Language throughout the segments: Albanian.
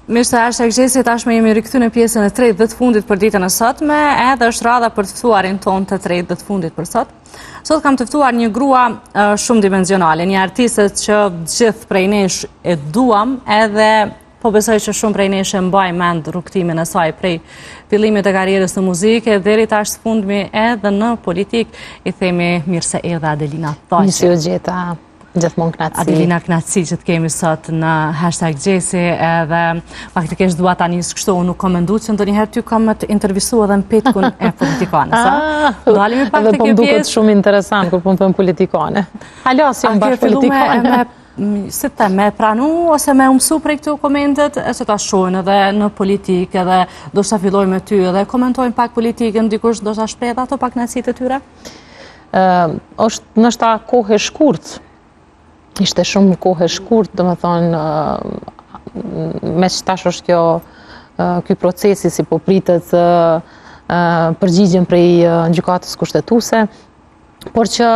Mirë se #Gjesi, tashme jemi rikëthy në pjesën e 3 dhe të fundit për ditën e sotme, edhe është radha për të ftuarin ton të 3 dhe të fundit për sot. Sot kam të ftuar një grua shumë dimensionale, një artistët që gjithë prej nesh e duam, edhe po besoj që shumë prej nesh e mbaj mend rrugtimin e saj prej fillimit të karrierës në muzikë, deri tash të fundmi edhe në politik, i themi mirë se erdhe Adelina Thaçi. Mirë se u gjeta. Gjithmonë knatësi. Adelina, knatësi që të kemi sot në #Gjesi, edhe faktikisht dua ta nis kështu, unë nuk kom mendu që ndonjëherë ty kam të intervistu edhe në petkun e politikanës. Dalimi pak të kjo pjesë. Edhe po duket shumë interesant kur po më thon politikane. Hala si jam bash politikane. Si të me pranu, ose me umësu prej këtu komentet, e që ta shojnë edhe në politikë, edhe do shta filloj me ty, edhe komentojnë pak politikën, dikush do shta shpreh ato pak knatësit e tyre? Është nështë kohë e shkurt. Ishte shumë kohë e shkurt, do me thonë, me që tash është kjo procesi si po pritet përgjigjen prej gjykatës kushtetuese, por që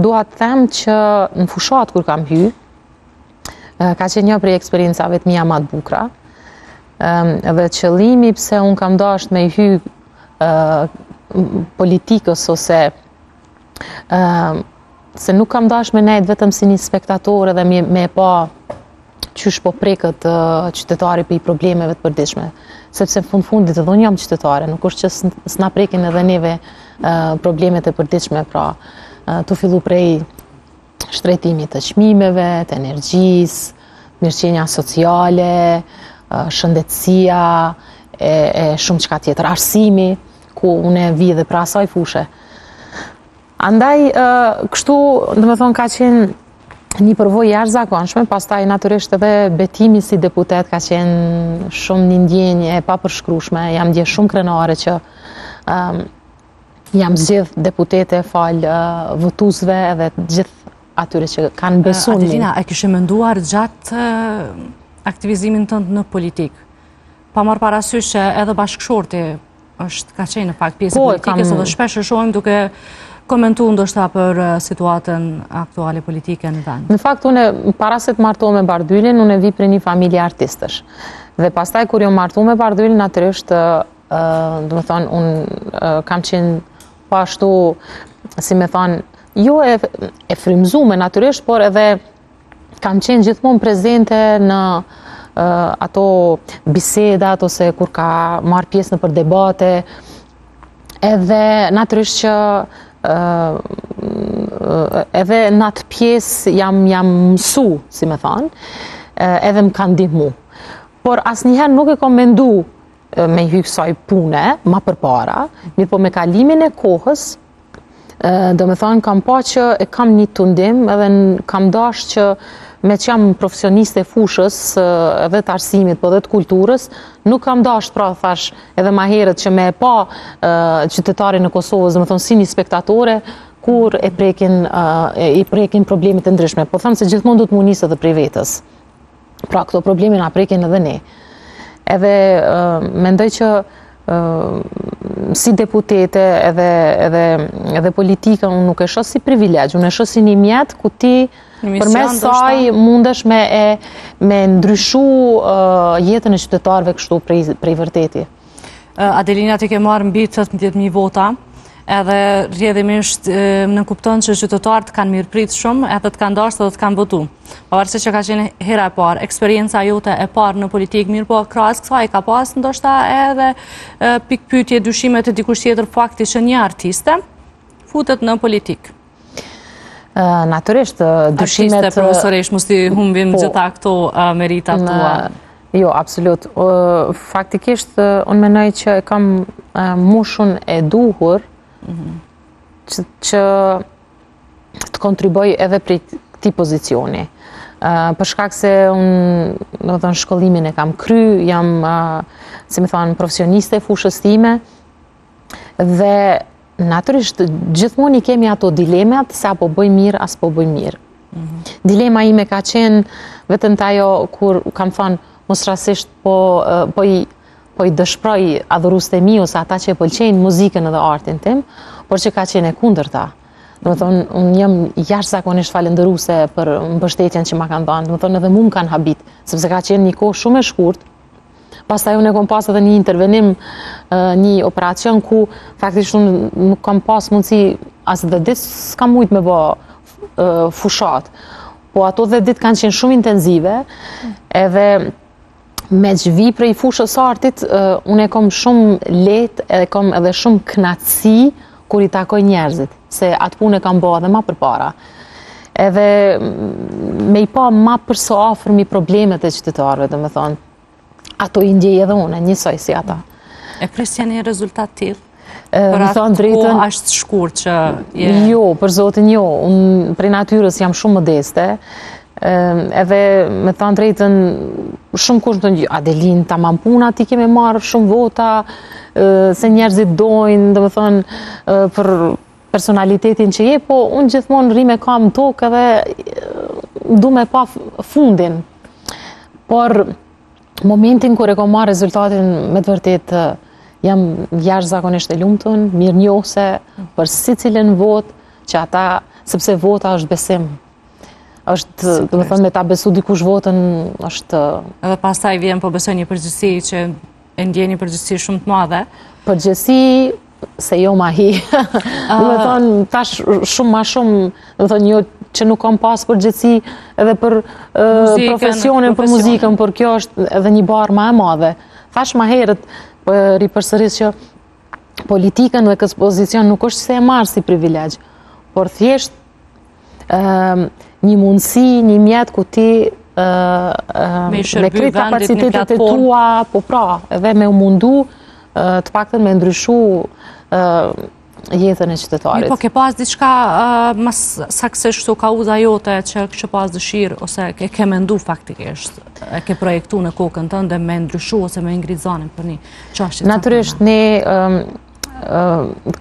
dua të them që në fushat kur kam hy, ka qenë një prej eksperiencave të mia më të bukura, dhe qëllimi pse unë kam dashur me hy politikës ose se nuk kam dash me nejt vetëm si një spektator edhe me pa qysh po prekët qytetari për i problemeve të përditshme. Sepse në fundit edhe unë jam qytetare, nuk është që s'na prekin edhe neve problemet e përditshme, pra të fillu prej shtrejtimit të çmimeve, të energjisë, mirëqenia sociale, shëndetësia, e shumë çka tjetër, arsimi, ku unë e vi dhe pra asaj fushe. Andaj, kështu, dhe me thonë, ka qenë një përvojë jashtëzakonshme, pastaj natyrisht edhe betimi si deputet ka qenë shumë një ndjenjë e papërshkrueshme, jam ndje shumë krenare që jam zgjedh deputete fal votuesve edhe gjithë atyre që kanë besuar. Adelina, e kishe menduar gjatë aktivizimin tënd në politikë? Pa marrë parasysh që edhe bashkëshorti është ka qenë në fakt pjesë politikës, edhe shpesh e shohim duke komentu ndoshta për situatën aktuale politike në vend. Në fakt, unë para se të martohem me Bardylin, unë vi për një familje artistësh. Dhe pastaj kur jam martuar me Bardylin, natyrisht, do të thonë, unë kam qenë po ashtu, si me thonë, jo e frymëzuar natyrisht, por edhe kam qenë gjithmonë prezente në ato bisedat ose kur ka marr pjesë në për debate, edhe natyrisht që edhe në atë pjesë jam mësu, si me thonë, edhe më kanë ndihmu. Por asnjëherë nuk e kom mendu me hy kësaj pune, ma përpara, mirë po me kalimin e kohës, do me thonë kam pa që e kam një tundim, edhe kam dash që me që jam profesioniste fushës edhe të arsimit, po dhe të kulturës, nuk kam dash, pra thash edhe ma herët që me pa qytetarin në Kosovës, dhe me thonë si një spektatore, kur i prekin problemet e ndryshme. Po thamë se gjithmonë du të munisë edhe prej vetës. Pra këto probleme na prekin edhe ne. Edhe mendoj që si deputete edhe politika unë nuk e shoh si privilegj, unë e shoh si një mjet ku ti përmes saj mundesh me ndryshu jetën e qytetarëve kështu prej vërteti. Adelina, ti ke marrë mbi 18.000 vota, edhe rrjedhimisht në kupton që qytetarët kanë mirëprit shumë, edhe të kanë dashur dhe të kanë votu. Pavarësisht që ka qenë hera e parë, eksperjenca jote e parë në politikë, mirë po krahas kësaj ka pas ndoshta edhe pikpyetje, dyshime të dikush tjetër fakti që një artiste futet në politikë. Natyrisht, dyshimet... Artiste, profesoresh, mos t'i humbim gjitha këto merita tua. Jo, absolut. Faktikisht, unë menoj që e kam mushun e duhur që të kontriboj edhe prej këtij pozicioni. Për shkak se unë, do të thënë, shkollimin e kam kry, jam, si më thonë, profesioniste e fushës time, dhe natyrisht, gjithmonë i kemi ato dilemat se apo bëj mirë, as po bëj mirë. Dilema ime ka qenë vetëm tajo kur kam thënë mos rastisht po i dëshproj adhuruesit e mi ose ata që e pëlqejnë muzikën edhe artin tim, por që ka qenë e kundërta. Do të thonë, unë jam jashtëzakonisht falendëruese për mbështetjen që ma kanë dhënë. Do të thonë, edhe mua më kanë habit, sepse ka qenë një kohë shumë e shkurtë. Pastaj unë kam pas edhe një intervenim, një operacion ku faktikisht unë nuk kam pas mundësi as 10 ditë s'kam mujt me bë fushat. Po ato 10 ditë kanë qenë shumë intenzive, edhe me që vi prej fushës artit, unë e kom shumë letë, e kom edhe shumë knatësi kur i takoj njerëzit, se atë punë e kam bërë edhe ma përpara. Edhe me i pa ma përso afër mi problemet e qytetarëve, dhe me thonë, ato i ndjej edhe unë, njësoj si ata. E presja një rezultat tillë? Për atë ko ashtë shkurt që je... Jo, për zotin jo, unë prej natyrës jam shumë modeste, edhe me thonë drejtën, shumë kush të një, Adelin, ta man puna, ti keme marrë shumë vota, se njerëzit dojnë, dhe me thonë, për personalitetin që je, po unë gjithmonë rime kam tokë edhe du me pa fundin. Por momentin kur e kom marrë rezultatin, me të vërtet, jam jashtëzakonisht e lumtun, mirënjohëse për secilën votë që ata, sepse vota është besim. Është, do të thonë, me ta besu dikush votën është... Edhe pastaj vjen po besoj një përgjegjësi që e ndjeni përgjegjësi shumë të madhe. Përgjegjësi se jo ma hi. Do të thonë, tash shumë ma shumë, do të thonë, jo që nuk kam pas përgjegjësi edhe për profesionin, për muzikën, por kjo është edhe një barë ma e madhe. Thash ma herët, për i përsëris që politikën dhe kësë pozicion nuk është se e marë si privilegj, por thjesht një mundësi, një mjetë ku ti me kretë kapacitetet e tua, po pra, edhe me u mundu të paktën me ndryshu jetën e qytetarit. Po ke pas diçka mas saksesh këto kauza jote që kështë pas dëshirë, ose ke mendu faktikisht, ke projektu në kokën tënde me ndryshu ose me ngritë zanën për një qashtë? Natyrisht,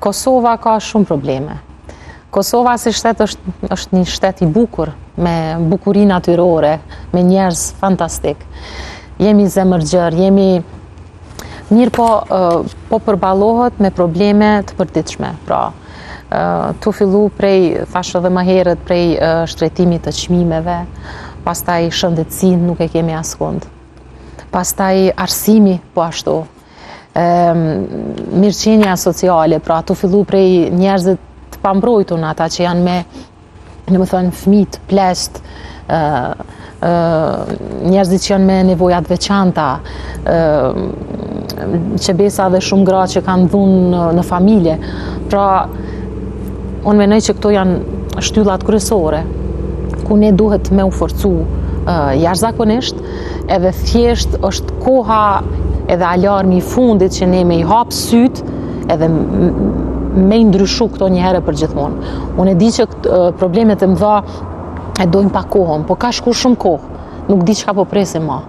Kosova ka shumë probleme. Kosova si shtet është një shtet i bukur, me bukuri natyrore, me njerëz fantastik. Jemi zemërgjër, jemi mirë po përbalohet me probleme të përditshme. Pra, tu fillu prej, thashë edhe më herët, prej shtretimit të çmimeve, pastaj shëndetësinë nuk e kemi askund. Pastaj arsimi po ashtu. Mirëqenia sociale, pra tu fillu prej njerëzit të pambrojtun, ata që janë me, në më thënë, fëmijë të plesht, njerëzit që janë me nevojat veçanta, qebesa dhe shumë gra që kanë dhunë në familje. Pra, unë menoj që këto janë shtyllat kryesore, ku ne duhet me u forcu jashtëzakonisht, edhe thjesht është koha edhe alarmi i fundit që ne me i hapë syt, edhe me i ndryshu këto një herë për gjithmonë. Unë e di që problemet e mëdha e dojnë pa kohën, po ka shku shumë kohë, nuk di çka po presim ma.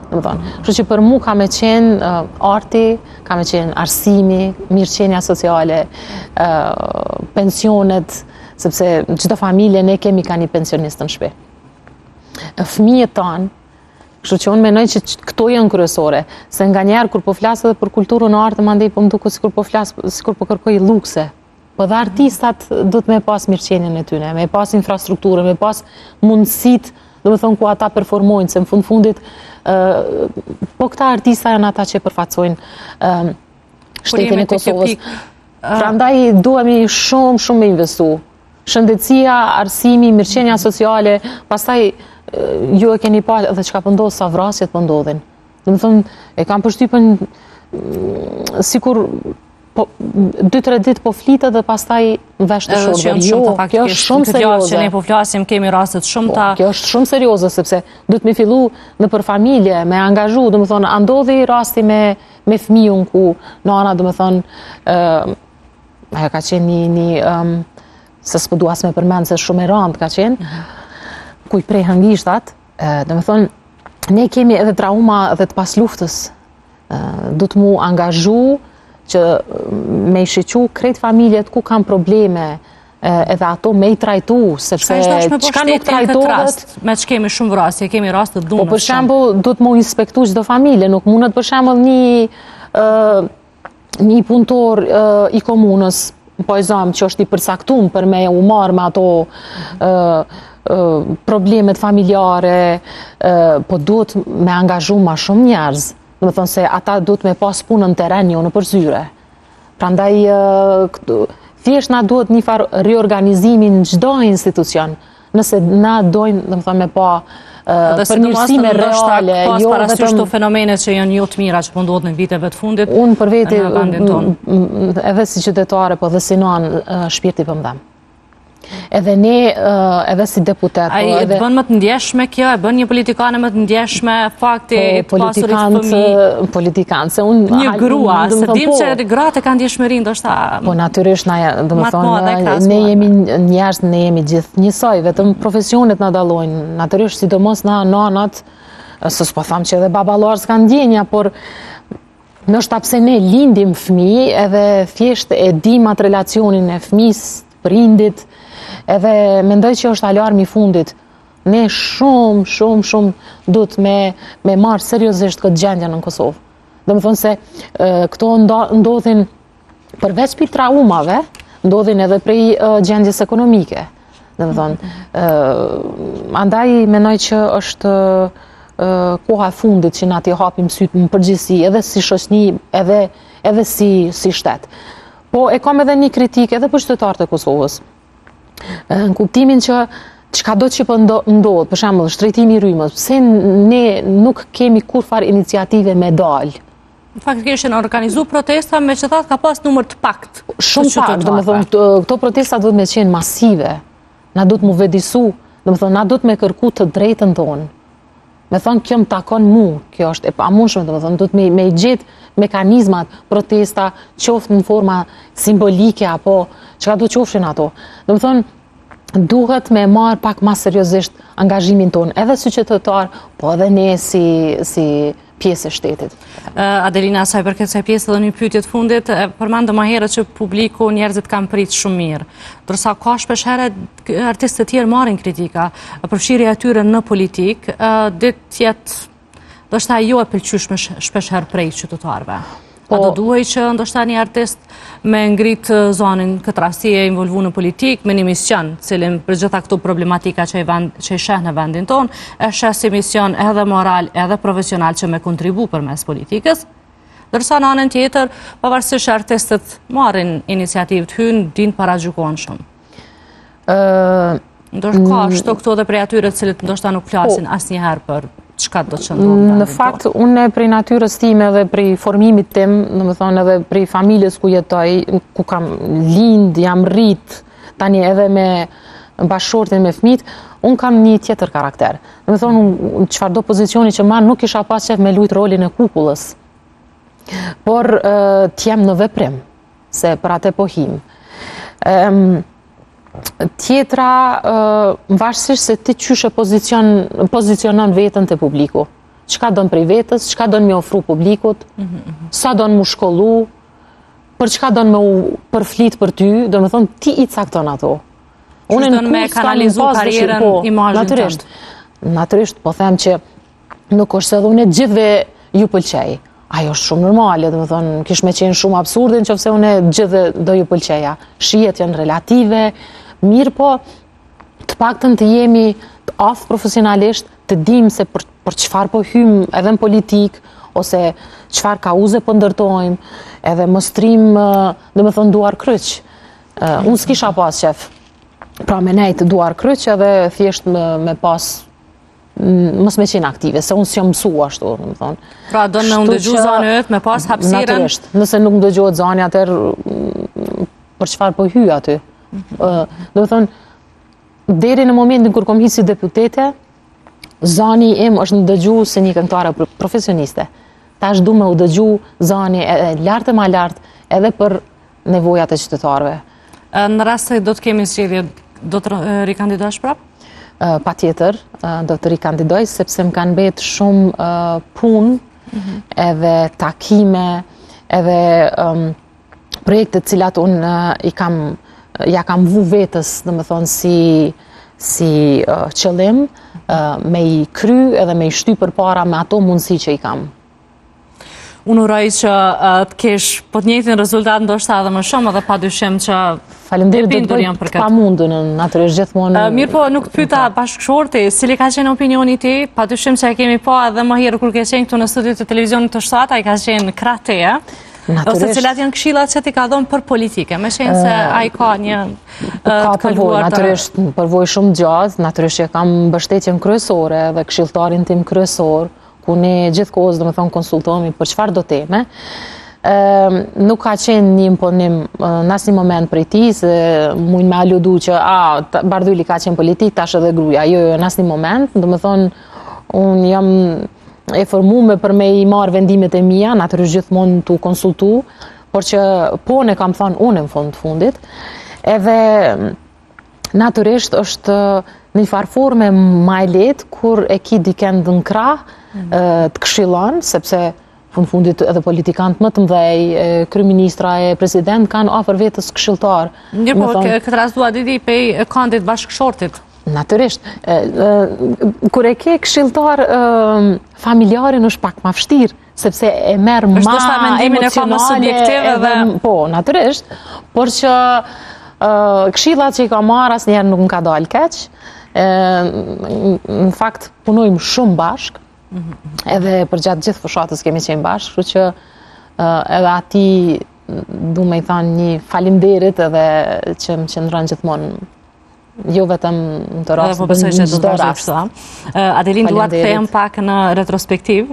Kështu që për mu ka me qenë arti, ka me qenë arsimi, mirëqenia sociale, pensionet, sepse çdo familje ne kemi ka një pensionist në shtëpi. Fëmijët tanë, kështu që unë menoj që këto janë kryesore, se nga njerë kur po flasë edhe për kulturën e artë, mandej po më duket sikur po flasë, sikur po kërkoj lukse. Po dhe artistat do të me pas mirëqenien e tyne, me pas infrastrukturën, me pas mundësit, do me thonë ku ata performojnë, se në fundit, po këta artista janë ata që përfaqësojnë shtetin e Kosovës. Prandaj duhemi shumë me investu. Shëndetësia, arsimi, mirëqenia sociale, pastaj ju e keni pa edhe çka po ndodh, sa vrasjet po ndodhin. Do me thonë, e kam përshtypën sikur 2-3 ditë po flitet dhe pastaj vesh të shorber. Jo, kjo është shumë serioze. Që ne po flasim, kemi rastet shumë ta... Kjo është shumë serioze, sepse duhet me fillu në për familje, me angazhu, do me thonë, andodhi rasti me fëmijën ku nana, do me thonë, ajo ka qenë një se s'po dua as me përmend se shumë e rëndë ka qenë, ku i prej hëngishtat, do me thonë, ne kemi edhe trauma edhe të pas luftës, du të mu angazhu, që me i shiqu krejt familjet ku kam probleme, edhe ato me i trajtu, sepse qka nuk trajtohet... Me që kemi shumë vrasje, kemi rastet dhunës. Po për shembull, du të mu inspektu çdo familje, nuk mundet për shembull një punëtor i komunës, po e zëm që është i përcaktuar për me u marrë me ato problemet familjare, po duhet me angazhu ma shumë njerëz. Do të thonë se ata duhet me pas punën në teren, jo në përzyre. Prandaj thjesht na duhet një farë riorganizimi në çdo institucion. Nëse na dojnë, do të thonë, me pa përmirësime reale, jo vetëm këto fenomene që janë jo të mira që po ndodhin në viteve të fundit. Unë për veti edhe si qytetare, po dhe si nëan shpirti për mdhem. Edhe ne, edhe si deputet. A i bën më të ndjeshme kjo, e bën një politikane më të ndjeshme fakti të pasurit fëmijë? Politikanë, një grua, se dim që gratë kanë ndjeshmëri, ndoshta po natyrisht, do më thonë, ne jemi njerëz, ne jemi gjithë njësoj, vetëm profesionet na dallojnë, natyrisht, sidomos na nanat, se s'po tham që edhe baballar s'kan ndjenja, por ndoshta pse ne lindim fëmijë, edhe thjesht e dim atë relacionin e fëmijës, prindit, edhe mendoj që është alarmi i fundit. Ne shumë duhet me marrë seriozisht këtë gjendje në Kosovë. Do më thonë se këto ndodhin përveç për traumave, ndodhin edhe prej gjendjes ekonomike. Do më thonë, andaj mendoj që është koha e fundit që na t'i hapim sytë në përgjithësi, edhe si shoqni, edhe si shtet. Po e kam edhe një kritik edhe për qytetarët e Kosovës. Në kuptimin që çka do që po ndodh, për shembull shtrejtimi i rrymës, pse ne nuk kemi kurfar iniciative me dalë? Faktikisht janë organizuar protesta me që thatë ka pas numër të pakt. Shumë pak, do të thonë, këto protesta duhet me qenë masive. Na duhet mu vedisu, do të thonë, na duhet me kërku të drejtën tonë. Me thonë, kjo më takon mu, kjo është e pamundshme, do të thonë, duhet me gjetë mekanizmat, protesta, qoftë në forma simbolike, apo çka do qofshin ato. Do të thonë, duhet me marë pak ma seriozisht angazhimin tonë, edhe si qytetar, po edhe ne si pjesë e shtetit. Adelina, sa i përket kësaj pjesë dhe një pyetje të fundit, përmendëm më herët që publiku njerëzit kanë pritë shumë mirë. Ndërsa ka shpesh herë artistë të tjerë marrin kritika, përfshirja e tyre në politik, ditë jetë ndoshta jo e pëlqyeshme shpesh herë prej qytetarëve. A do duhej që ndoshta një artist me ngrit zonin këtë rasti e involvu në politik, me një mision, cilin për gjitha këto problematika që i sheh në vendin tonë, e sheh si mision edhe moral, edhe profesional që me kontribu për mes politikës, dërsa në anën tjetër, pavarësisht artistët marrin iniciativë të hynë, din para gjykon shumë. Ndërka, shto këto dhe prej atyre cilët ndoshta nuk flasin asnjëherë për çka do të ndodhë. Në fakt, unë prej natyrës time dhe prej formimit tim, domethënë edhe prej familjes ku jetoj, ku kam lind, jam rrit, tani edhe me bashkëshortin me fëmijët, unë kam një tjetër karakter. Domethënë, unë çfarëdo pozicioni që marr nuk kisha pas qef me lujt rolin e kukullës. Por t'jem në veprim, se për atë po him. Tjetra, varësisht se ti qyshe pozicionon vetën të publiku. Çka don prej vetës, çka don me ofru publikut, sa don mu shkollu, për çka don me u përflit për ty, do me thonë ti i cakton ato. Unë don me kanalizu karierën, imazhin tënd. Natyrisht, po them që nuk është se edhe unë gjithve ju pëlqej. Ajo është shumë normale, do me thonë, kish me qenë shumë absurdin qofse unë gjithve do ju pëlqeja. Shijet janë relative, mirë po, të paktën të jemi të aftë profesionalisht, të dim se për çfarë po hym edhe në politik, ose çfarë kauze po ndërtojmë, edhe mos trim, do me thonë, duar kryq. Unë s'kisha pas qef, pra me nejtë duar kryq edhe thjesht me pas, mos me qenë aktive, se unë s'jam mësu ashtu, do me thonë. Pra do në ndëgju zani me pas hapsiren? Natyrisht, nëse nuk ndëgjohet zani atër, për çfarë po hy aty? Do të thonë, deri në momentin kur kom hi si deputete, zani im është ndëgju se një këngëtare profesioniste. Tash du me u dëgju zani lartë e ma lartë edhe për nevojat e qytetarëve. Në rast se do të kemi zgjedhje, do të rikandidosh prap? Pa tjetër, do të rikandidoj, sepse më kanë betë shumë punë, edhe takime, edhe projektet cilat unë ja kam vu vetës, dhe me thonë, si qëllim, me i kry edhe me i shty për para me ato mundësi që i kam. unë uroj që të kesh po të njëjtin rezultat ndoshta edhe më shumë dhe padyshim që faleminderit do të bëj pamundun natyrisht gjithmonë. Mirë po, nuk të pyeta bashkëshorti, cili ka qenë opinioni ti, padyshim që e kemi pa edhe më herë kur ke qenë këtu në studiot të televizionit të Shtat, ai ka qenë krah teje. Ose cilat janë këshillat që ti ka dhënë për politike, me qenë se ai ka një ka përvojë, natyrisht përvojë shumë gjatë, natyrisht që kam mbështetjen kryesore dhe këshilltarin tim kryesor, ku ne gjithkohës domethënë konsultohemi për çfarë do teme. Nuk ka qenë një imponim në asnjë moment prej tij, se mund me aludu që Bardhyli ka qenë politik, tash edhe gruaja. Jo, në asnjë moment, domethënë unë jam e formuar për me I marr vendimet e mia, natyrisht gjithmonë tu konsultu, por që po ne kam thënë unë në fund të fundit. Edhe natyrisht është në një farë forme më e lehtë kur e ki dikën në krah të këshillon, sepse fundit edhe politikantë më të mëdhej, kryeministra e president kanë afër vetës këshilltar. Mirë po, këtë rast dua didi pej kandit bashkëshortit. Natyrisht, kur e ke këshilltar familjarin është pak më vështirë, sepse e merr më emocionale. Po, natyrisht, por që këshillat që I ka marrë asnjëherë nuk më ka dalë keq. Në fakt punojmë shumë bashkë. Edhe për gjatë gjithë fushatës kemi qenë bashkë, kështu që edhe ati du me I thanë një falimderit edhe që më qëndron gjithmonë jo vetëm në të rast, për në çdo rast. Adelin, duat të them pak në retrospektiv,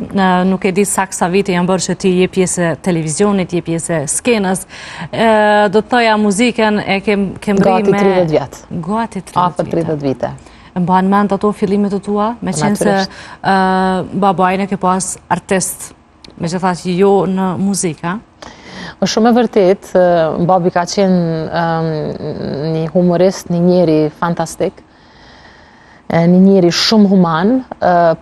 nuk e di sa kësa vite janë bërë që ti je pjesë televizionit, je pjesë skenës, do të thoja muzikën e kem rri me... Gati 30 vjetë. Gati 30 vjetë. Afër 30 vite. Mban mend ato fillimet të tua, me qenë se babajnë ke pas artist, me që thashë jo në muzika? Është shumë e vërtet, babi ka qenë një humorist, një njeri fantastik, një njeri shumë human,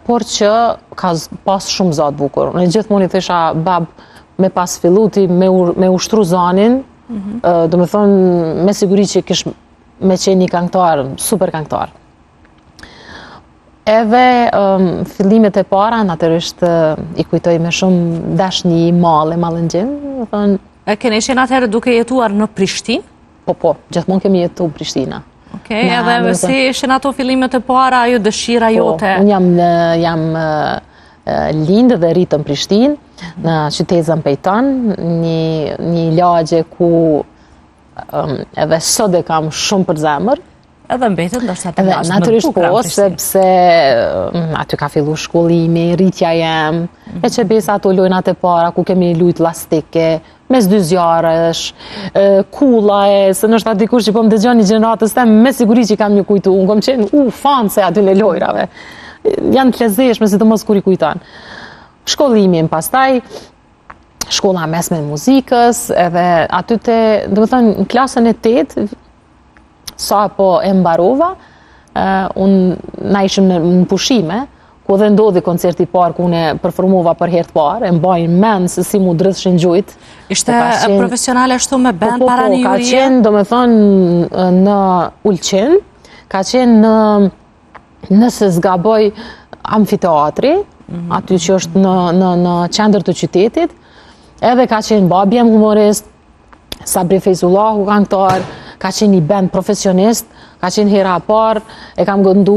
por që ka pas shumë zatë bukur. Në gjithmonë I thesha, bab, me pas filluti, me ushtru zanin, do me thonë, me siguri që kish me qenë një këngëtar, super këngëtar. Edhe fillimet e para, natyrisht I kujtoj me shumë dashni mallëngjim. Keni qenë atëherë duke jetuar në Prishtinë? Po, gjithmonë kemi jetu në Prishtina. Okej, edhe si ishin ato fillimet e para, ajo dëshira jote? Unë jam lindë dhe rritë në Prishtinë, në qytetin Pejton, një lagje ku edhe sot e kam shumë për zemër. Edhe mbetet ndoshta të nashme. Natyrisht po, sepse aty ka fillu shkollimi, rritja jem, e që besa ato lojnat e para, ku kemi lujt lastike, mes dy zjarësh, kulla se nështë aty kur që po më dëgjon një gjeneratës tem, me siguri që kam një kujtu, unë kom qenë fanë se aty në lojrave. Janë të lezeshme, si të mos kur I kujtan. Shkollimi pastaj, shkolla mesme në muzikës, edhe aty do më thënë, në klasën e 8, sa po e mbarova, na ishim në pushime, ku dhe ndodhi koncerti parë, ku unë performova për herë të parë, e mbajnë mend se si mu drithshin gjujt. Ishte profesionale ashtu me band para një ka qenë, do me thonë, në Ulqin, ka qenë nëse zgaboj amfiteatri, aty që është në qendër të qytetit, edhe ka qenë babjem humorist, Sabri Fejzullahu këngëtar, ka qenë një band profesionist, ka qenë hera parë, e kam gëndu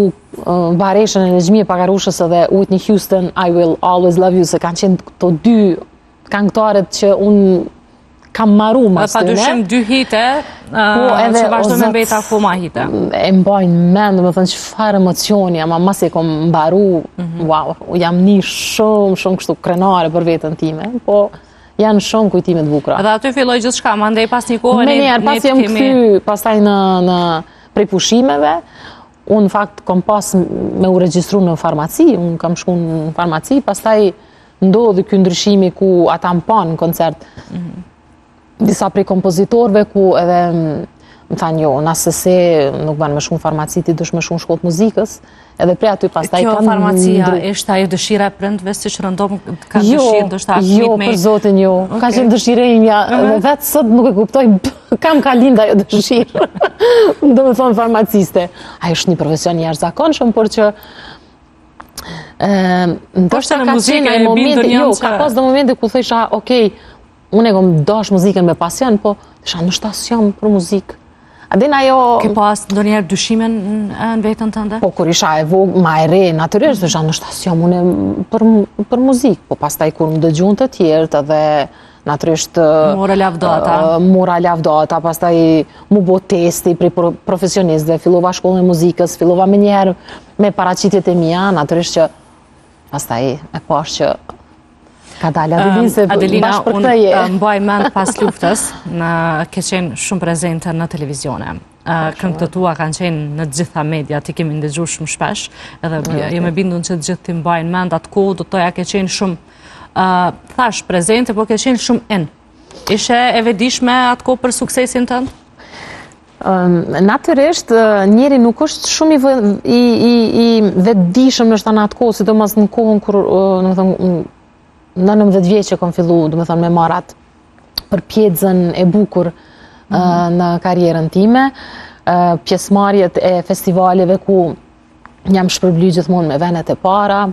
Vareshën e Nexhmije Pakarushës edhe Whitney Houston, I Will Always Love You, se kanë qenë këto dy këngëtarët që unë kam marru mas të ne. Padyshim dy hite, që vazhdo me mbeta akoma hite. E mbajnë mend, me thënë çfarë emocioni, ama mas e kom mbaru, wow, jam një shumë kështu krenare për vetën time, po janë shumë kujtime të bukura. Dhe aty filloj gjithçka, mandej pas një kohë me njerë, pas jam kthy pastaj në prej pushimeve, unë në fakt kom pas me u regjistru në farmaci, unë kam shku në farmaci, pastaj ndodhi ky ndryshimi ku ata më panë në koncert disa prej kompozitorëve ku edhe më thanë jo, nëse se nuk banë me shku në farmaci, ti dush me shku në shkollë të muzikës, edhe prej aty pastaj kanë... Kjo farmacia ishte ajo dëshira e prindve, si që rëndom ka dëshirë, do shta Jo, për zotin jo, ka qenë dëshire imja, dhe vetë sot nuk e kuptoj, kam ka linda ajo dëshirë, do me thonë farmaciste. Ajo është një profesion jashtëzakonshëm, por që Ndoshta në muzikë e bindur jo, ka pas dhe momente ku thësha, okej, unë e kom dash muzikën me pasion, po thësha ndoshta s'jam për muzikë. Adin ajo... Ke pas ndonjëherë dyshime në vetën tënde? Po, kur isha e vogël, ma e re, natyrisht, thësha ndoshta s'jam unë për muzikë, po pastaj kur më dëgjuan të tjerët edhe natyrisht mora lavdata, pastaj mu bo testi pri profesionistëve, fillova shkollën e muzikës, fillova me njerë me paraqitjet e mia, natyrisht që pastaj e pash që ka dalë Adelina, unë mbaj mend pas luftës, ke qenë shumë prezente në televizione. Këngët të tua kanë qenë në gjitha media, ti kemi ndëgjuar shumë shpesh, edhe jam e bindur që të gjithë ti mbajnë mend atë kohë, do të thoja ke qenë shumë thash prezente, po ke qenë shumë Ishe e vedishme atë kohë për suksesin tënd? Natyrisht, njeri nuk është shumë i vetëdijshëm në atë kohë, sidomos në kohën kur, në 19 vjeç që kom fillu, me marrat për pjedzën e bukur në karrierën time, pjesëmarrjet e festivaleve ku jam shpërbly gjithmonë me venet e para,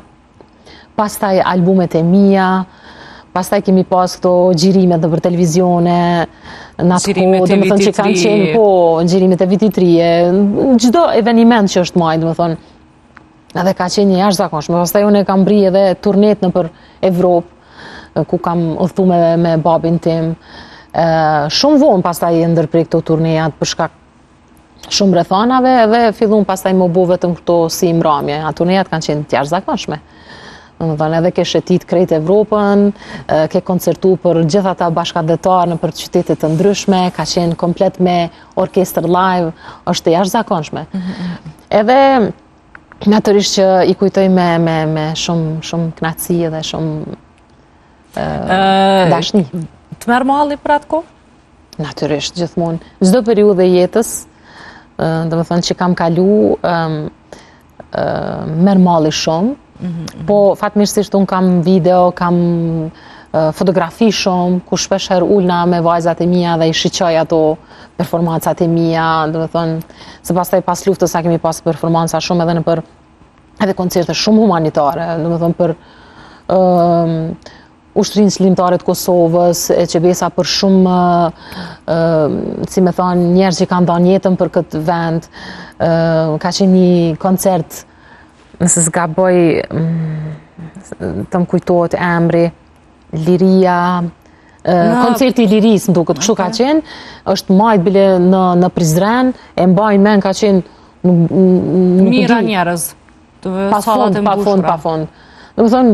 pastaj albumet e mia, pastaj kemi pas këto xhirimet në për televizione, në atë kohë, që kanë qenë, po, xhirimet e vitit të ri, çdo eveniment që është marrë, edhe ka qenë një jashtëzakonshme. Pastaj unë kam bri edhe turnet në për Evropë, ku kam udhëtuar me babin tim. Shumë vonë pastaj ndërprej këto turnejat për shkak shumë rrethanave, edhe fillun pastaj më bu vetëm këto si mramje. Ato turnejat kanë qenë të jashtëzakonshme. Edhe ke shetit krejt Evropën, ke koncertu për gjitha ta bashkëdhetar në për qytetet të ndryshme, ka qenë komplet me orkestër live, është të jashtëzakonshme. Edhe natyrisht që i kujtoj me shumë knatësi dhe shumë dashni. Të merr malli për atë kohë? Natyrisht, gjithmonë. Çdo periudhë e jetës, domethënë që kam kalu, merr malli shumë. Po fatmirësisht unë kam video, kam fotografi shumë, ku shpesh herë ulna me vajzat e mia dhe i shiqoj ato performancat e mia, se pastaj pas luftës sa kemi pas performanca shumë edhe koncerte shumë humanitare, për Ushtrinë Çlimtare të Kosovës, e qebesa për shumë, si me thonë, njerëz që kanë dhënë jetën për këtë vend. Ka qenë një koncert, nëse s'gaboj, të më kujtohet emri, Liria, koncerti i Liris, më duket, kështu ka qenë, është majt bile në Prizren, e mbajnë men ka qenë mira njerëz, pa fond. Dhe më thonë,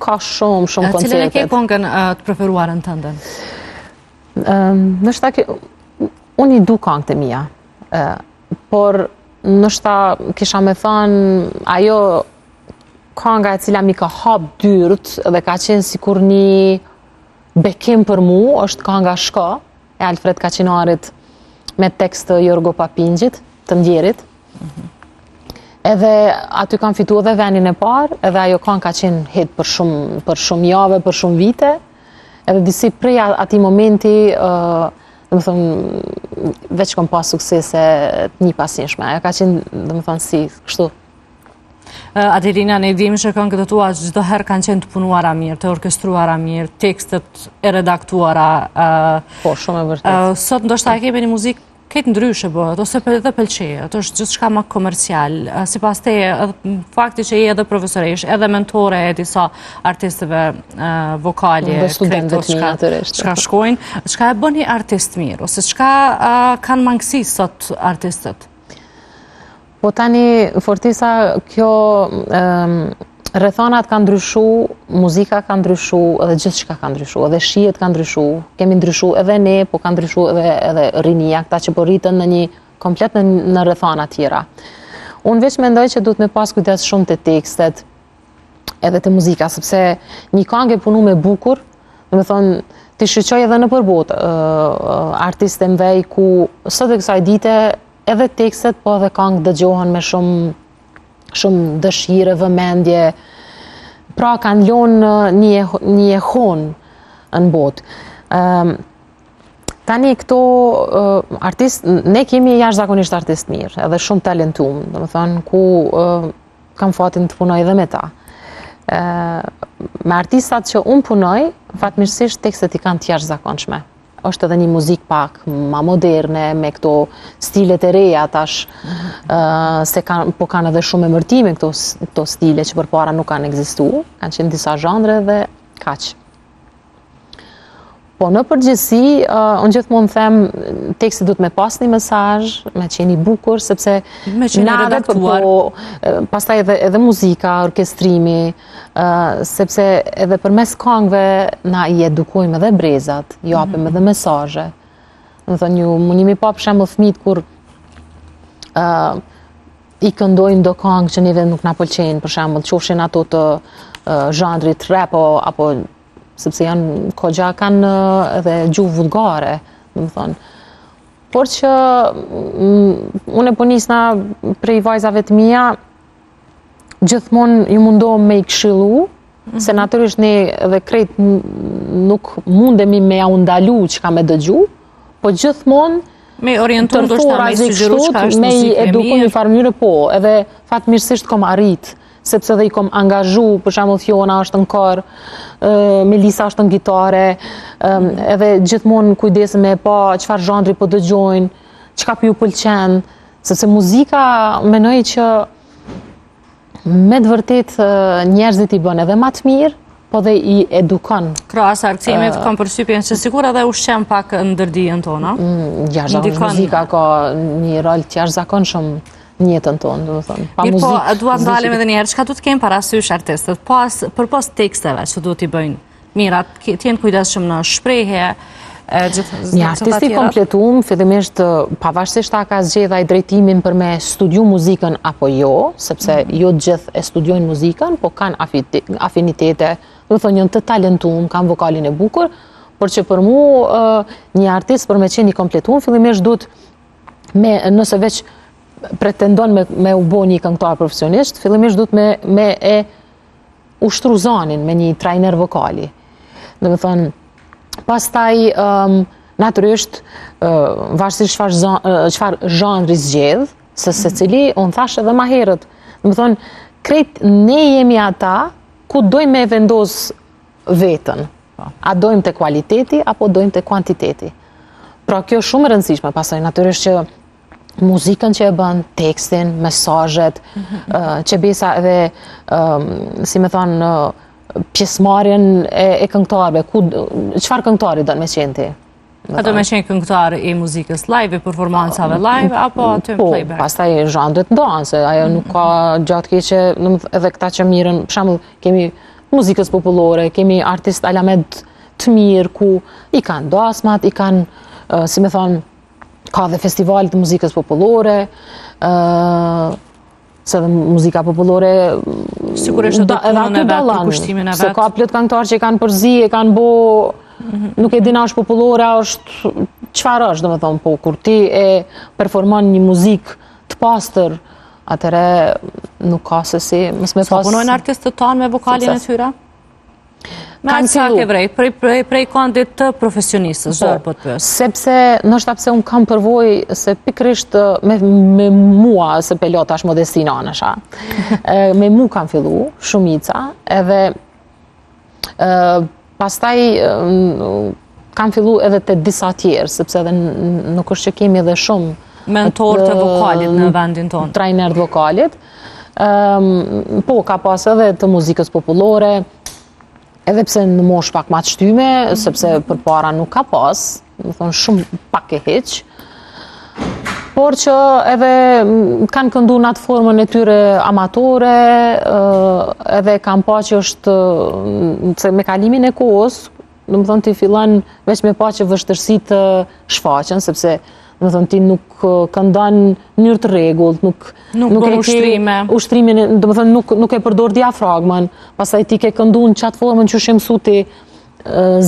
ka shumë koncertet. Cilën e ke këngën të preferuarën tënde? Nështë ta unë i du këngët e mia, por nështë ta kisha me thënë, ajo kënga e cila mi ka hap dyrt dhe ka qenë sikur një bekim për mu, është kënga Shko, e Alfred Kaçinarit me tekst të Jorgo Papingjit, të Ndjerit. Edhe aty kam fitu edhe venin e parë, edhe ajo këngë ka qenë hit për shumë jave, për shumë vite, edhe disi prej ati momenti, dhe më thëmë, veç kom pas suksese një pasnjëshme. Ajo ka qenë, dhe më thëmë, si kështu. Adelina, ne dim që këngët e tua çdo herë kanë qenë të punuara mirë, të orkestruara mirë, tekstet e redaktuara. Po, shumë e vërtet. Sot ndoshta e kemi një muzikë këtë ndryshe bëhet, ose edhe pëlqejet, është gjithçka më komercial. Sipas teje, fakti që je edhe profesoresh, edhe mentore e disa artistëve vokale, çka shkojnë, çka e bën një artist mirë, ose çka kanë mangësi sot artistët? Po tani, Fortisa, kjo rrethanat kanë ndryshu, muzika ka ndryshu, edhe gjithçka ka ndryshu, edhe shihet ka ndryshu, kemi ndryshu edhe ne, po ka ndryshu edhe rinia, këta që po rritën në një komplet në rrethana tjera. Unë veç mendoj që duhet me pas kujdes shumë të tekstet, edhe të muzika, sepse një këngë e punu me bukur, dhe me thonë, ti shqyqoj edhe në përbot, artiste mvej ku sot e kësaj dite, edhe tekstet, po edhe këngë dëgjohen me shumë dëshire, vëmendje, pra kanë lonë një ehonë në botë. Tani këto artist, ne kemi jashtëzakonisht artist mirë, edhe shumë talentum, dhe më thënë, ku kam fatin të punoj edhe me ta. Me artistat që unë punoj, fatmirësisht tekstet i kanë të jashtëzakonshme. Është edhe një muzikë pak ma moderne, me këto stilet e reja tash, po kanë edhe shumë emërtime këto stile që përpara nuk kanë ekzistuar, kanë qenë disa zhandre dhe kaq. Po në përgjithësi, unë gjithmonë them, teksti duhet me pas një mesazh, me qenë i bukur, sepse me qenë redaktuar. Pastaj edhe muzika, orkestrimi, sepse edhe përmes këngëve na i edukojmë edhe brezat, i japim edhe mesazhe. Do thonë ju jemi pa për shembull fëmijët kur i këndojnë do këngë që neve nuk na pëlqejnë, për shembull, qofshin ato të zhandrit rap apo sepse janë kogja kanë edhe gjuhë vulgare, më thonë. Por që unë po nisna prej vajzave të mia, gjithmonë ju mundohem me i këshillu, se natyrisht ne edhe krejt nuk mundemi me ja undalu që ka me dëgju, po gjithmonë me orientu ndoshta me sugjeru çka është me muzikë e eduku mirë. një farë mënyrë po, edhe fatmirësisht kom arrit, sepse dhe i kom angazhu, për shembull Fiona është në kor, Melisa është në gitare, edhe gjithmonë kujdesem me pa çfarë zhandri po dëgjojnë, çka po ju pëlqen, sepse muzika menoj që me të vërtet njerëzit i bën edhe më të mirë, po dhe i edukon. Krahas arsimit kam përshtypjen se sigur edhe ushqen pak ndërdijen tonë. Muzika ka një rol të jashtëzakonshëm në jetën tonë, do të thonë. Mirë, po, duhet ndalim edhe njerë, çka du të kemë parasysh artistët, përpos teksteve që du t'i bëjnë mirat, t'jenë kujdesshëm në shprehje, një artist i kompletuar, fillimisht pavarësisht a ka zgjedhur ai drejtimin për me studiu muzikën apo jo, sepse jo të gjithë e studiojnë muzikën, po kanë afinitete, do të thonë janë të talentuar, kanë vokalin e bukur, por që për mua një artist për me qenë i kompletuar, fillimisht duhet nëse veç pretendon me u bo një këngëtar profesionist, fillimisht duhet me e ushtru zanin me një trajner vokali. Dhe me thonë, pastaj natyrisht varësisht çfarë zhandri zgjedh, se secili, unë thash edhe më herët, dhe me thonë, krejt ne jemi ata ku dojmë me vendos veten. A dojmë të kualiteti apo dojmë të kuantiteti. Pra kjo shumë e rëndësishme, pastaj natyrisht që muzikën që e bën, tekstin, mesazhet, që besa edhe, si me thonë, pjesëmarrjen e këngëtarëve, çfarë këngëtari do të me qenë ti? A do me qenë këngëtar i muzikës live, i performancave live, apo aty në playback? Po, pastaj zhandret ndohen, se ajo nuk ka gjatë keqe, edhe këta që mirën, për shembull, kemi muzikës popullore, kemi artist alamet të mirë, ku i kanë dasmat, i kanë, si me thonë, ka dhe festivalit të muzikës popullore, se dhe muzika popullore sigurisht do punën e vetë, për kushtimin e vetë. Se ka plot këngëtarë që i kanë përzi, e kanë bo, nuk e dina është popullore, është çfarë është, domethënë, po kur ti e performon një muzikë të pastër, atëre nuk ka se si, mos me pas. Sa punojnë artistët tanë me vokalin e tyre? Me atë sa ke vrej, prej kondit të profesionistës, zërë po të pës. Sepse, nështë apse unë kam përvoj se pikrisht me mua, se pelota është Modestina anësha, me mu kam fillu, shumica, edhe pastaj kam fillu edhe të disa tjerë, sepse edhe nuk është që kemi edhe shumë mentor të vokalit në vendin tonë. Trajner të vokalit, po ka pas edhe të muzikës popullore, edhe pse në mosh pak ma të shtyme, sepse për para nuk ka pas, më thonë shumë pak e heq, por që edhe kanë këndu në atë formën e tyre amatore, edhe kanë pa që është, se me kalimin e kohës, në më thonë ti fillan veç me pa që vështërsit të shfaqen, sepse në thonë ti nuk këndan njërë të regullt, nuk bën ushtrimin, do më thonë nuk e përdor diafragmën, pasaj ti ke këndu në qatë formën që shemësu ti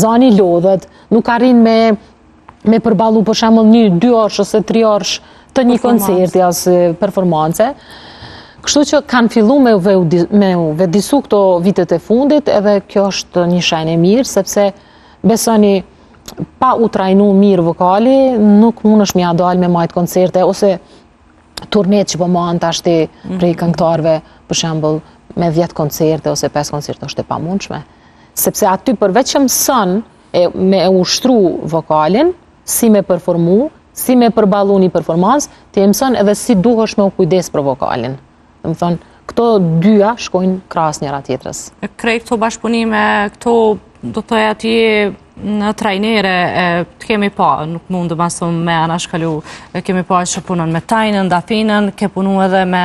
zani lodhet, nuk arrin me përbalu për shemëll 1-2 orësh ose 3 orësh të një koncerti ose performance. Kështu që kanë fillu me u vedisu këto vitet e fundit, edhe kjo është një shenjë e mirë, sepse besoni pa u trajnu mirë vokali, nuk mund është mja dalë me majtë koncerte, ose turnet që po manë të ashti prej këngëtarve, për shembull, me 10 koncerte ose 5 koncerte është e pamundshme. Sepse aty përveç që mëson me ushtru vokalin, si me performu, si me përballu një performancë, ti e mëson edhe si duhesh me u kujdes për vokalin. Do të thonë, këto dyja shkojnë krahas njëra tjetrës. Krejt këto bashkëpunime, këto do të thoya ti në trajnere të kemi pa, nuk mund të masëm me anashkalu, kemi pa që punon me Tajnën, Dafinën, ke punu edhe me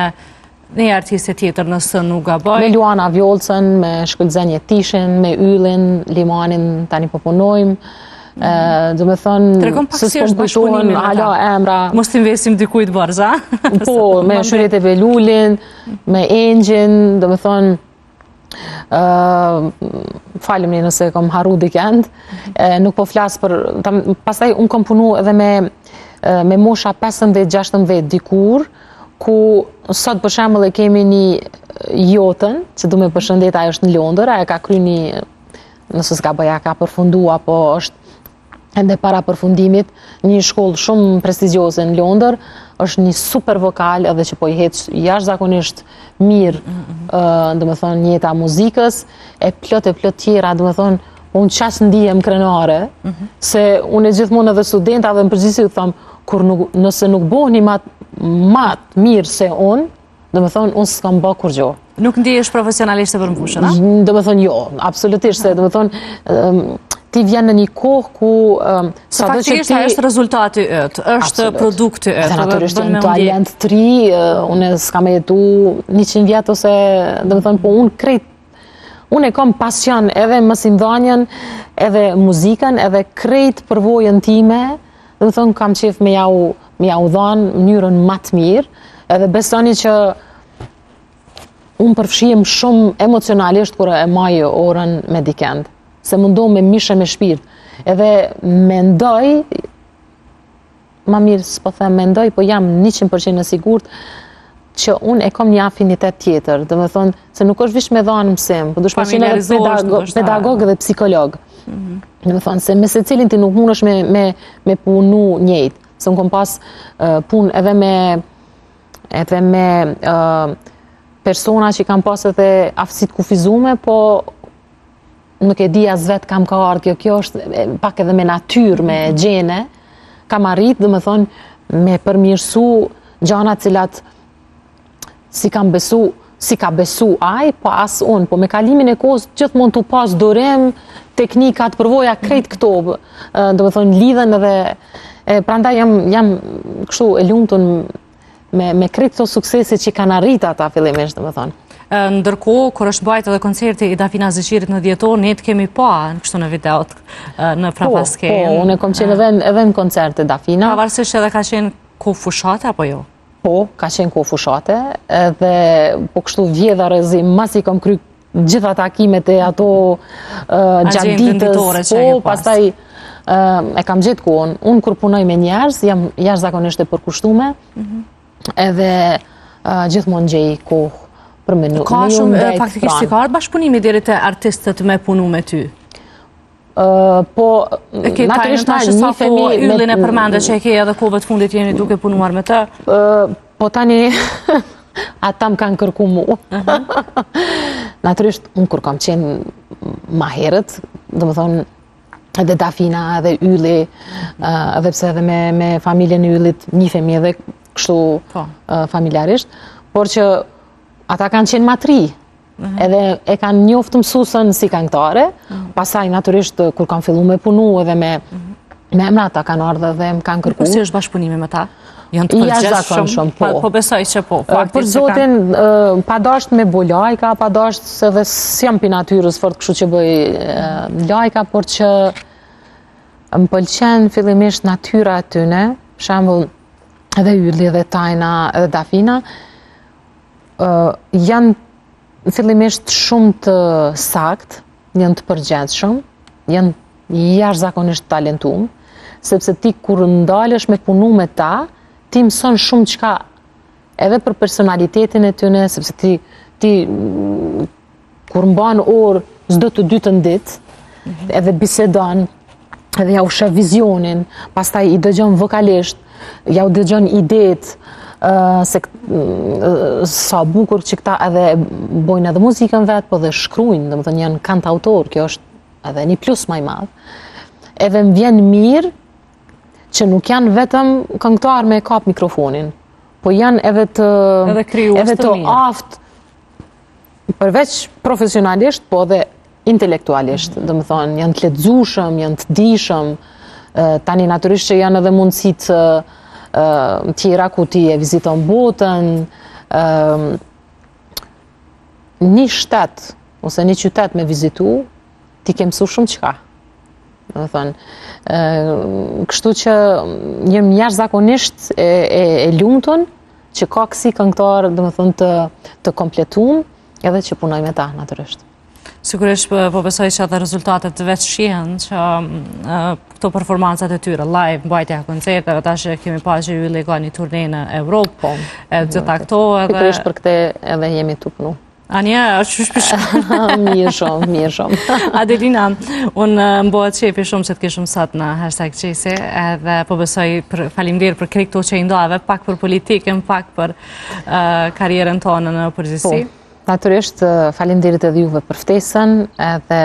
një artiste tjetër nësë nuk gaboj. Me Luana Vjollcën, me Shkëllëzenje Tishin, me Yllin, Limanin tani po punojmë. Do me thonë, se s'kom kujtohen hala emra. Mos t'invesim dikujt barza. Po, me Shuret e Velulin, me Engjin, do me thonë, falem një nëse kom haru dikend, nuk po flasë për, pastaj unë kom punu edhe me mosha 15-16 dikur, ku sot për shembull e kemi një jotën, që du me përshëndet, ajo është në Londër, ajo ka kry një, nëse s'ka bëja, ka përfundu, apo është ende para përfundimit, një shkollë shumë prestigjioze në Londër, është një super vokal edhe që po i heq jashtëzakonisht mirë, do me thonë, njeta muzikës, e plot tjera, do me thonë, unë qas ndihem krenare, se unë e gjithmonë edhe studenta dhe në përgjithësi u thamë, kur nëse nuk bohni matë mirë se unë, do me thonë, unë s'kam bë kur gjo. Nuk ndihesh profesionalisht e përmbushën, a? Do me thonë, jo, absolutisht, se do me thonë, ti vjen në një kohë ku faktikisht është rezultati yt, është produkti yt. Dhe natyrisht unë talent të ri, unë s'ka me jetu 100 vjet ose, do me thonë, po unë krejt, unë e kam pasion edhe mësimdhanjen, edhe muzikën, edhe krejt përvojën time, do me thonë, kam qef me jau dhanë mënyrën më të mirë, edhe besoni që unë përfshihem shumë emocionalisht kur e maj orën me dikend. Se mundohem me mishe me shpirt. Edhe mendoj, ma mirë s'po them mendoj, po jam 100% e sigurt që unë e kam një afinitet tjetër. Do me thonë, se nuk është vish me dhanë mësim, po dush me qenë edhe pedagog dhe psikolog. Do me thonë, se me se cilin ti nuk mund është me punu njëjtë. Se unë kom pas pun edhe me persona që kam pas edhe aftësit kufizume, po nuk e di as vetë kam ka ardhë, kjo është pak edhe me natyrë, me gjene, kam arrit, dhe me thonë, me përmirësu gjana cilat si ka besu aj, po as unë, po me kalimin e kohës gjithë mund të pas dorem, teknikat, përvoja, krejt këto, dhe me thonë, lidhen edhe, prandaj jam kështu e lumtun me krejt këto suksese që kanë arrit ata fillimisht, dhe me thonë. Ndërkohë, kur është bajt edhe koncerti i Dafina Zeqirit në Dhjetor, ne të kemi pa në kështu në videot në Prapasken. Po, unë e kom qenë edhe në koncerte Dafina. Pavarësisht edhe ka qenë kohë fushate, apo jo? Po, ka qenë kohë fushate, edhe po kështu vjedha rëzi, mas i kom kry gjitha takimet e ato gjatë ditës, po, pastaj e kam gjetë kohën. Unë kur punoj me njerëz, jam jashtëzakonisht e përkushtume, edhe gjithmonë gjej kohë. Ka shumë, faktikisht si ka ardhë bashkëpunimi deri te artistët me punu me ty? Po, natyrisht një femi... Yllin e përmende që e ke edhe kohëve të fundit jeni duke punuar me të? Po tani, ata më kanë kërku mu. Natyrisht, unë kur kam qenë ma herët, dhe më thonë, edhe Dafina, edhe Ylli, edhe pse edhe me familjen e Yllit, një femi edhe kështu familjarisht, por që ata kanë qenë matri, edhe e kanë njoftë mësusën si këngëtare, pasaj naturisht kur kanë fillu me punu edhe me emra ata kanë ardhë dhe më kanë kërku. Si është bashkëpunimi me ta? Janë të përgjeshëm, po besoj që po. Për zotin, pa dasht me bo lajka, pa dasht se dhe s'jam pi natyrës fort kështu që bëj lajka, por që më pëlqen fillimisht natyra e tyne, shembull edhe Ylli, edhe Tajna, edhe Dafina, janë fillimisht shumë të sakt, janë të përgjithshëm, janë jashtëzakonisht talentuar, sepse ti kur ndalesh me punu me ta, ti mëson shumë çka edhe për personalitetin e tyne, sepse ti kur mban orë çdo të dytën ditë, edhe bisedon, edhe ja u sheh vizionin, pastaj i dëgjon vokalisht, ja u dëgjon idetë, se sa bukur që këta edhe bojnë edhe muzikën vetë, po dhe shkrujnë, dhe më thënë janë kantautor, kjo është edhe një plus maj madhë. Edhe më vjen mirë që nuk janë vetëm këngëtar me kap mikrofonin, po janë edhe të aftë, përveç profesionalisht, po dhe intelektualisht, dhe më thonë, janë të letëzushëm, janë të dishëm, tani naturisht që janë edhe mundësit tjera ku ti e viziton botën, një shtet, ose një qytet me vizitu, ti ke mësu shumë qka. Kështu që jem jashtëzakonisht e lumtur që ka kësi këngëtar të kompletuar edhe që punoj me ta natyrisht. Sigurisht po besoj që edhe rezultatet veç shihen që këto performancat e tyre live, mbajtja e koncerteve, tash kemi pasur që ju ka një turne në Evropë, gjitha këto edhe pikërisht për këtë edhe jemi tu punu. Anja, është shpishë. Mirë shumë. Adelina, unë mbohet qefi shumë që të kishëm sot në #qesi, edhe po besoj faleminderit për krejt këto që i ndave, pak për politikën, pak për karrierën tonë në përgjithësi. Natyrisht, faleminderit edhe juve për ftesën, edhe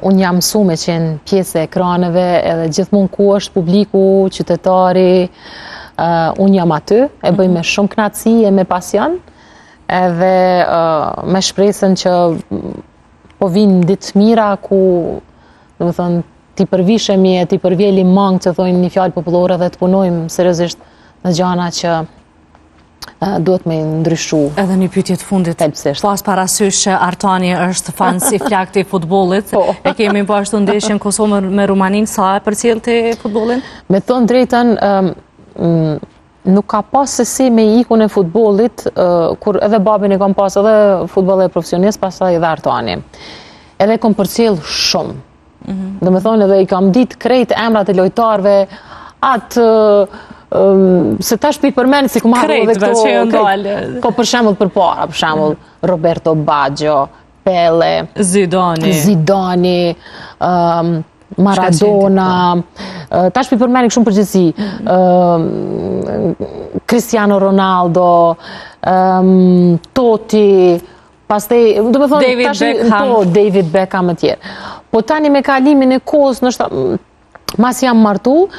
unë jam mësu me qenë pjesë e ekraneve, edhe gjithmonë ku është publiku, qytetari, unë jam aty, e bëj me shumë kënaqësi e me pasion, edhe me shpresën që po vinë ditë mira ku, do të thënë, ti përvishemi e ti përvjeli mangë që thojnë një fjalë popullore dhe të punojmë seriozisht në gjana që duhet me ndryshu. Edhe një pyetje të fundit. Pas parasysh që Artani është fan si flakt i futbollit, e kemi po ashtu ndeshjen Kosovë me Rumaninë, sa e përcjell ti futbollin? Me thënë drejtën, nuk ka pas se si me ikun e futbollit, kur edhe babin e kam pas edhe futbollet profesionist, pastaj edhe Artani. Edhe kom përcjell shumë. Dhe me thonë edhe i kam ditë krejt emrat e lojtarve, atë se tash pi përmend si ku marrë edhe këto, po për shembull përpara, për shembull Roberto Baggio, Pele, Zidane, Maradona, tash pi përmend shumë përgjithësi, Cristiano Ronaldo, Totti, pastaj, do të thonë David Beckham e tjerë. Po tani me kalimin e kohës, nështë mas jam martu,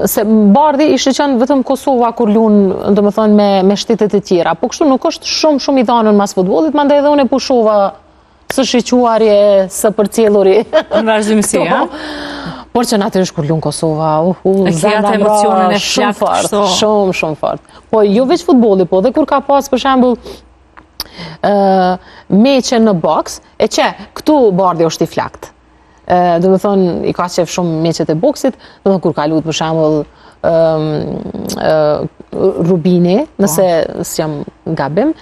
se bardhi ishte qenë vetëm Kosova kur lunë, do të thonë, me shtetet e tjera. Po kështu nuk është shumë i dhanën mas futbollit, mandej edhe unë e pushova së shiquarje, së përcjelluri. Në vazhdimsi, ja? Por që natyrisht kur lunë Kosova, zemra emocionin e shumë fort, shumë fort. Po jo veç futbolli, po dhe kur ka pas për shembull meqe në boks, e që këtu bardhi është i flakt. Do të thonë, i ka qef shumë meqet e boksit, do të thonë kur ka luajtur për shembull Rubini, nëse s'jam gabim,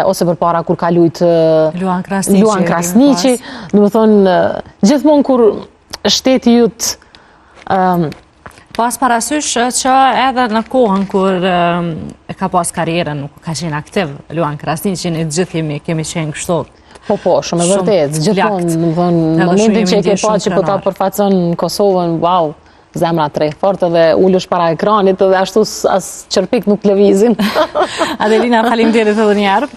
ose përpara kur ka luajtur Luan Krasniqi, do të thonë, gjithmonë kur shteti jut pas parasysh që edhe në kohën kur e ka pas karrierën, nuk ka qenë aktiv Luan Krasniqi, ne gjithë kemi qenë kështu. Po, shumë e vërtet, gjithmonë, në momentin që e ke pa që po ta përfaqëson Kosovën, wow, zemra tre, fort edhe ullësh para ekranit edhe ashtu as qërpik nuk lëvizin. Adelina, faleminderit edhe një herë.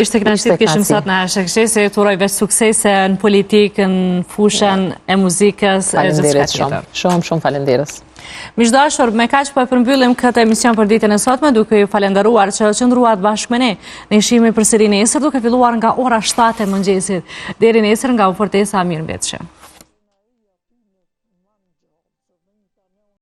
Ishte kënaqësi të kishim sot në #qesi, të uroj veç suksese në politikën, në fushën e muzikës e gjithçka tjetër. Shumë faleminderit. Miqdashur, me kaq po e përmbyllim këtë emision për ditën e sotme, duke ju falendëruar që qëndruat bashkë me ne. Ne ishimi përsëri nesër duke filluar nga ora 7 e mëngjesit deri nesër nga u fortesa mirëmbëjtje.